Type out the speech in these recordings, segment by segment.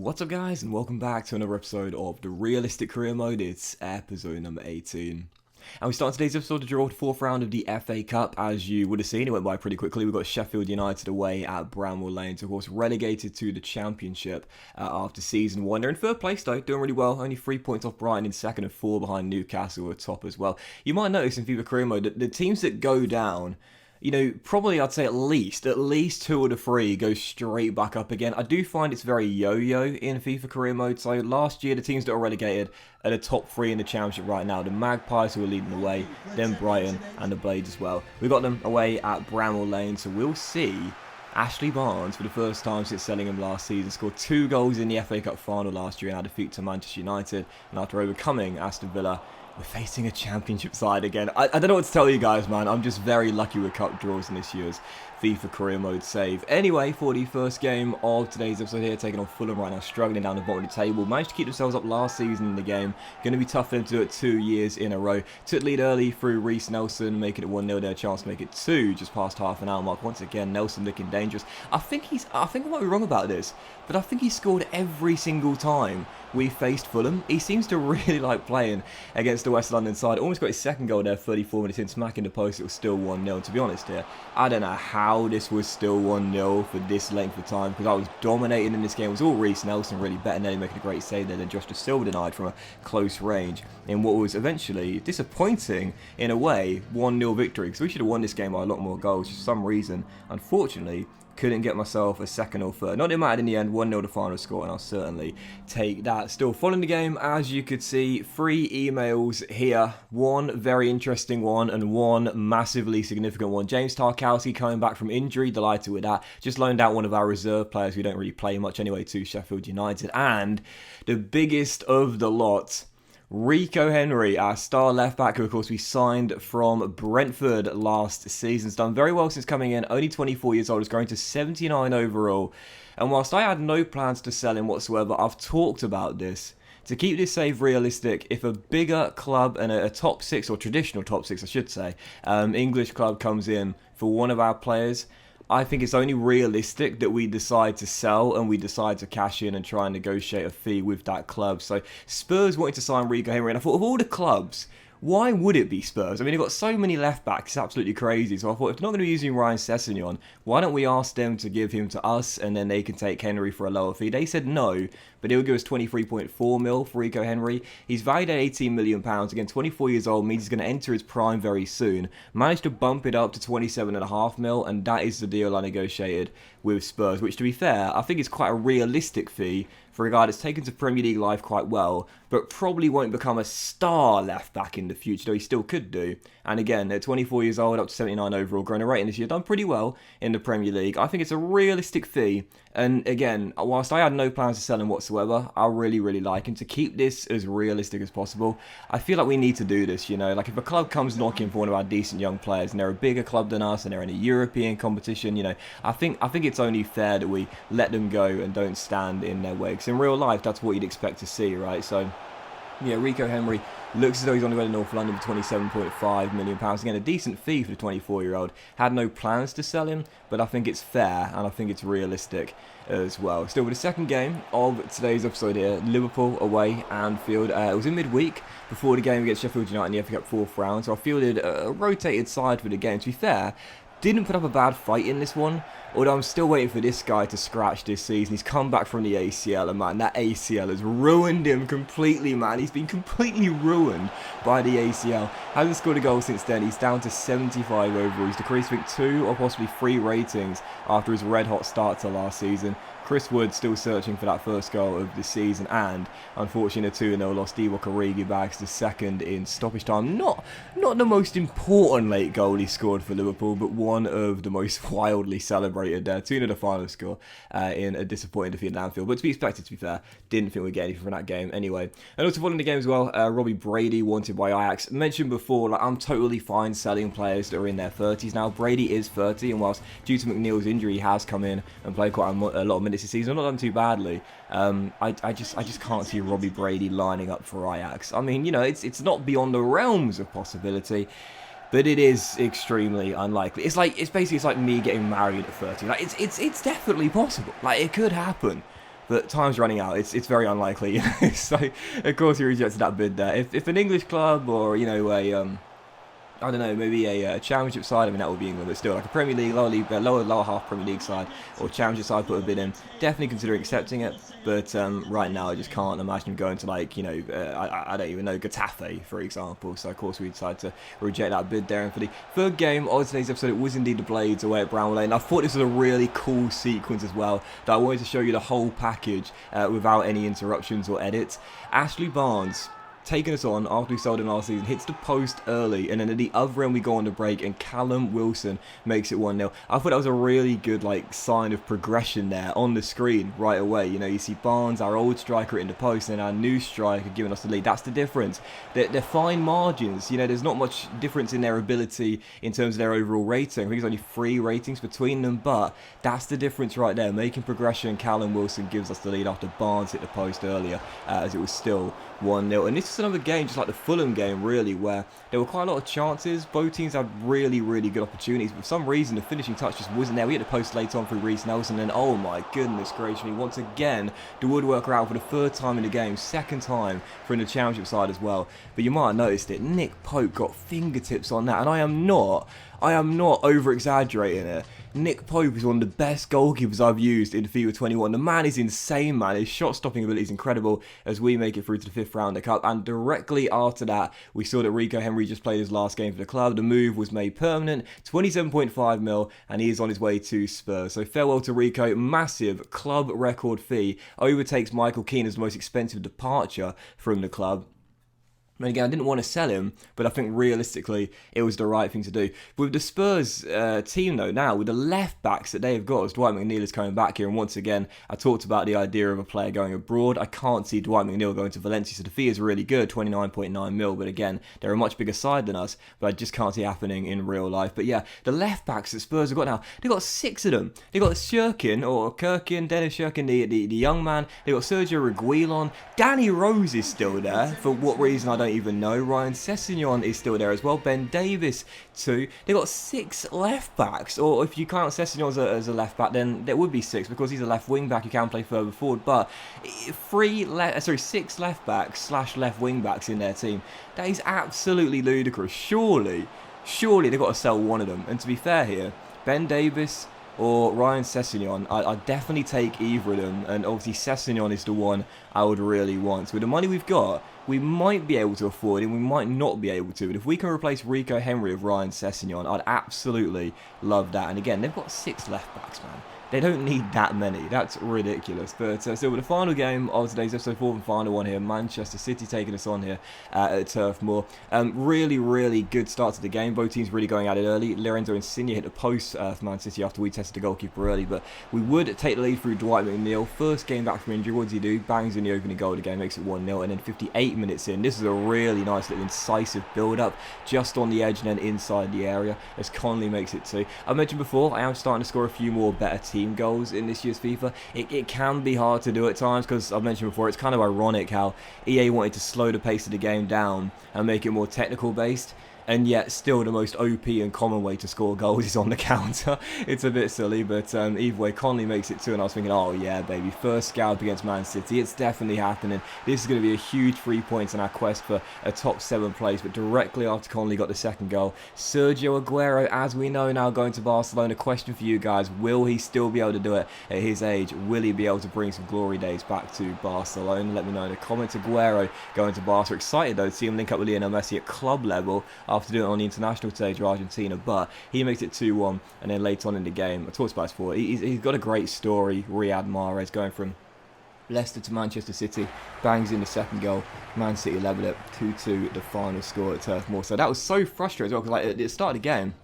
What's up guys, and welcome back to another episode of the Realistic Career Mode. It's episode number 18. And we start today's episode to draw the fourth round of the FA Cup. As you would have seen, it went by pretty quickly. We've got Sheffield United away at Bramall Lane, so of course relegated to the Championship after season 1. They're in third place though, doing really well. Only 3 points off Brighton in second and 4 behind Newcastle at top as well. You might notice in FIFA Career Mode that the teams that go down, you know, probably I'd say at least 2 of the 3 go straight back up again. I do find it's very yo-yo in FIFA Career Mode. So last year, the teams that are relegated are the top 3 in the Championship right now. The Magpies, who are leading the way, then Brighton and the Blades as well. We've got them away at Bramall Lane, so we'll see. Ashley Barnes, for the first time since selling him last season, scored 2 goals in the FA Cup final last year in our defeat to Manchester United. And after overcoming Aston Villa, we're facing a Championship side again. I don't know what to tell you guys, man. I'm just very lucky with cup draws in this year's FIFA Career Mode save. Anyway, for the first game of today's episode here, taking on Fulham right now, struggling down the bottom of the table. Managed to keep themselves up last season in the game. Going to be tough for them to do it 2 years in a row. Took the lead early through Reece Nelson, making it 1-0. They had a chance to make it 2 just past half an hour mark. Once again, Nelson looking dangerous. I think I might be wrong about this, but I think he scored every single time we faced Fulham. He seems to really like playing against the West London side. Almost got his second goal there, 34 minutes in, smacking the post. It was still 1-0. To be honest here, I don't know how this was still 1-0 for this length of time, because I was dominating in this game. It was all Reece Nelson really Bettinelli making a great save there, then Josh De Silva denied from a close range in what was eventually disappointing in a way 1-0 victory, because we should have won this game by a lot more goals. For some reason, unfortunately, couldn't get myself a second or third. Not that it mattered in the end, 1-0 the final score, and I'll certainly take that. Still following the game, as you could see, 3 emails here. One very interesting one, and one massively significant one. James Tarkowski coming back from injury, delighted with that. Just loaned out one of our reserve players, we don't really play much anyway, to Sheffield United. And the biggest of the lot, Rico Henry, our star left-back, who of course we signed from Brentford last season. Has done very well since coming in, only 24 years old, is growing to 79 overall. And whilst I had no plans to sell him whatsoever, I've talked about this. To keep this save realistic, if a bigger club and a top 6, or traditional top 6 I should say, English club comes in for one of our players, I think it's only realistic that we decide to sell and we decide to cash in and try and negotiate a fee with that club. So Spurs wanted to sign Rico Henry, and I thought of all the clubs, why would it be Spurs? I mean, they've got so many left-backs, it's absolutely crazy. So I thought, if they're not going to be using Ryan Sessegnon, why don't we ask them to give him to us, and then they can take Henry for a lower fee? They said no, but they would give us 23.4 mil for Rico Henry. He's valued at £18 million. Again, 24 years old, means he's going to enter his prime very soon. Managed to bump it up to 27.5 mil, and that is the deal I negotiated with Spurs, which, to be fair, I think is quite a realistic fee for a guy that's taken to Premier League life quite well, but probably won't become a star left-back in the future, though he still could do. And again, at 24 years old, up to 79 overall, growing a rating this year, done pretty well in the Premier League. I think it's a realistic fee. And again, whilst I had no plans to sell him whatsoever, I really like him. To keep this as realistic as possible, I feel like we need to do this, you know. Like, if a club comes knocking for one of our decent young players, and they're a bigger club than us, and they're in a European competition, you know, I think it's only fair that we let them go and don't stand in their way. Because in real life, that's what you'd expect to see, right? So yeah, Rico Henry looks as though he's on the way to North London for £27.5 million. Again, a decent fee for the 24-year-old. Had no plans to sell him, but I think it's fair, and I think it's realistic as well. Still, with the second game of today's episode here, Liverpool away, Anfield. It was in midweek before the game against Sheffield United in the FA Cup fourth round, so I fielded a rotated side for the game. To be fair, didn't put up a bad fight in this one, although I'm still waiting for this guy to scratch this season. He's come back from the ACL, and man, that ACL has ruined him completely, man. He's been completely ruined by the ACL. Hasn't scored a goal since then. He's down to 75 overall. He's decreased, I think, 2 or possibly 3 ratings after his red-hot start to last season. Chris Wood still searching for that first goal of the season, and unfortunately a 2-0 loss. Divock Origi bags the second in stoppage time. Not the most important late goal he scored for Liverpool, but one of the most wildly celebrated there. 2-0 the final score in a disappointing defeat at Anfield, but to be expected, to be fair. Didn't think we'd get anything from that game anyway. And also following the game as well, Robbie Brady wanted by Ajax. Mentioned before, like, I'm totally fine selling players that are in their 30s now. Brady is 30, and whilst due to McNeil's injury, he has come in and played quite a lot of minutes this season. Not done too badly. I just can't see Robbie Brady lining up for Ajax. I mean, you know, it's not beyond the realms of possibility, but it is extremely unlikely. It's like me getting married at 30. Like, it's definitely possible. Like, it could happen, but time's running out. It's very unlikely. So of course he rejected that bid there. If an English club or a I don't know, maybe a championship side. I mean, that would be England, but still, like a Premier League, lower half Premier League side or championship side put a bid in. Definitely considering accepting it, but right now I just can't imagine him going to I don't even know, Getafe, for example. So of course we decided to reject that bid there. And for the third game of today's episode, it was indeed the Blades away at Brownlow Lane. I thought this was a really cool sequence as well, that I wanted to show you the whole package without any interruptions or edits. Ashley Barnes taking us on after we sold him last season, hits the post early, and then at the other end we go on the break and Callum Wilson makes it 1-0. I thought that was a really good sign of progression there on the screen right away. You see Barnes, our old striker, in the post, and our new striker giving us the lead. That's the difference. They're fine margins. There's not much difference in their ability in terms of their overall rating. I think there's only 3 ratings between them, but that's the difference right there. Making progression, Callum Wilson gives us the lead after Barnes hit the post earlier, as it was still 1-0. And this is another game, just like the Fulham game, really, where there were quite a lot of chances. Both teams had really, really good opportunities, but for some reason the finishing touch just wasn't there. We hit the post late on through Reece Nelson, and oh my goodness gracious me, once again the woodworker out for the 3rd time in the game, 2nd time for the championship side as well. But you might have noticed it, Nick Pope got fingertips on that, and I am not over exaggerating it. Nick Pope is one of the best goalkeepers I've used in FIFA 21. The man is insane, man. His shot stopping ability is incredible as we make it through to the 5th round of the cup. And directly after that, we saw that Rico Henry just played his last game for the club. The move was made permanent, 27.5 mil, and he is on his way to Spurs. So farewell to Rico. Massive club record fee. Overtakes Michael Keane as the most expensive departure from the club. And again, I didn't want to sell him, but I think realistically it was the right thing to do. But with the Spurs team though, now with the left backs that they have got, as Dwight McNeil is coming back here, and once again I talked about the idea of a player going abroad. I can't see Dwight McNeil going to Valencia, so the fee is really good, 29.9 mil, but again, they're a much bigger side than us, but I just can't see it happening in real life. But yeah, the left backs that Spurs have got now, they've got 6 of them. They've got Kirkin, Dennis Shirkin, the young man. They've got Sergio Aguero. Danny Rose is still there, for what reason I don't even know. Ryan Sessegnon is still there as well. Ben Davis too. They've got 6 left backs, or if you count Sessegnon as a left back, then there would be 6 because he's a left wing back who can play further forward. But 6 left backs / left wing backs in their team. That is absolutely ludicrous. Surely they've got to sell one of them. And to be fair here, Ben Davis or Ryan Sessegnon, I'd definitely take either of them, and obviously Sessegnon is the one I would really want. So with the money we've got, we might be able to afford him, we might not be able to, but if we can replace Rico Henry with Ryan Sessegnon, I'd absolutely love that. And again, they've got 6 left backs, man. They don't need that many. That's ridiculous. But so with the final game of today's episode, 4th and final one here, Manchester City taking us on here at Turf Moor. Really, really good start to the game. Both teams really going at it early. Lorenzo Insigne hit the post for Man City after we tested the goalkeeper early, but we would take the lead through Dwight McNeil. First game back from injury, what does he do? Bangs in the opening goal of the game, makes it 1-0, and then 58 minutes in, this is a really nice little incisive build-up, just on the edge and then inside the area, as Conley makes it 2. I mentioned before, I am starting to score a few more better team goals in this year's FIFA. It can be hard to do at times, because I've mentioned before, it's kind of ironic how EA wanted to slow the pace of the game down and make it more technical based, and yet still the most OP and common way to score goals is on the counter. It's a bit silly, but either way, Conley makes it 2, and I was thinking, oh yeah, baby, first scalp against Man City, it's definitely happening. This is going to be a huge 3 points in our quest for a top 7 place. But directly after Conley got the second goal, Sergio Aguero, as we know now, going to Barcelona. Question for you guys, will he still be able to do it at his age? Will he be able to bring some glory days back to Barcelona? Let me know in the comments. Aguero going to Barca. Excited though to see him link up with Lionel Messi at club level after doing it on the international stage for Argentina, but he makes it 2-1, and then later on in the game, I talked about this before, he's got a great story. Riyad Mahrez going from Leicester to Manchester City, bangs in the second goal, Man City level it, 2-2 the final score at Turf Moor. So that was so frustrating as well, because at the start of the game,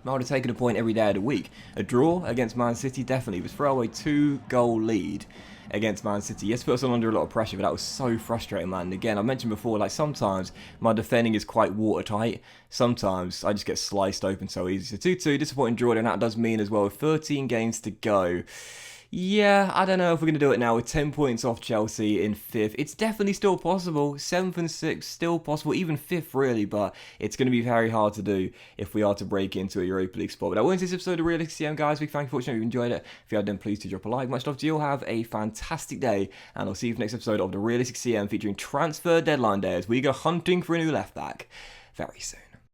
I would have taken a point every day of the week. A draw against Man City, definitely, was throw away 2-goal lead against Man City. Yes, put us on under a lot of pressure, but that was so frustrating, man. And again, I mentioned before, sometimes my defending is quite watertight. Sometimes I just get sliced open so easy. So 2-2, disappointing draw, and that does mean as well, with 13 games to go, Yeah, I don't know if we're going to do it now. With 10 points off Chelsea in 5th. It's definitely still possible. 7th and 6th, still possible. Even 5th, really. But it's going to be very hard to do if we are to break into a Europa League spot. But that was this episode of Realistic CM, guys. Big thank you for watching. If you enjoyed it, if you had, then please do drop a like. Much love to you all. Have a fantastic day. And I'll see you for the next episode of the Realistic CM featuring Transfer Deadline Day as we go hunting for a new left back very soon.